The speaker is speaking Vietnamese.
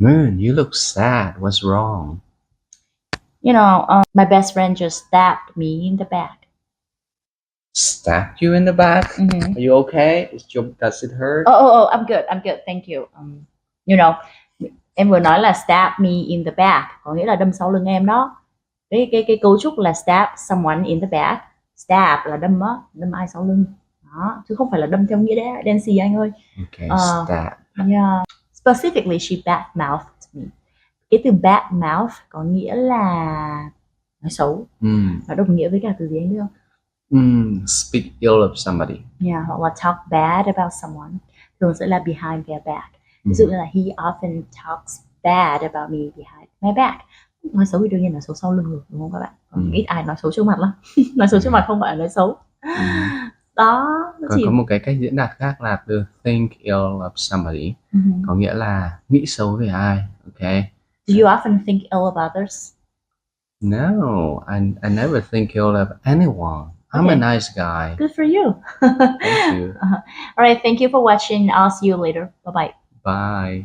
Moon, you look sad. What's wrong? My best friend just stabbed me in the back. Stabbed you in the back? Mm-hmm. Are you okay? Does it hurt? Oh, I'm good, thank you. Em vừa nói là stab me in the back, có nghĩa là đâm sau lưng em đó. Cái cấu trúc là stab someone in the back. Stab là đâm á, đâm ai sau lưng đó, chứ không phải là đâm theo nghĩa đen xì anh ơi. Okay, stab. Yeah. Specifically, she bad-mouthed me. Cái từ bad-mouth có nghĩa là nói xấu. Nó đồng nghĩa với cả từ gì anh biết không? Speak ill of somebody. Yeah, hoặc là talk bad about someone. Thường sẽ là behind their back. Ví dụ như là he often talks bad about me behind my back. Nói xấu thì đương nhiên là xấu sau lưng rồi, đúng không các bạn? Ít ai nói xấu trước mặt lắm. Nói xấu trước mặt không phải là nói xấu. Đó. Còn có một cái cách diễn đạt khác là từ think ill of somebody. Có nghĩa là nghĩ xấu về ai. Okay. Do you often think ill of others? No, I never think ill of anyone. I'm a nice guy. Good for you. Thank you. All right, thank you for watching. I'll see you later. Bye-bye. Bye.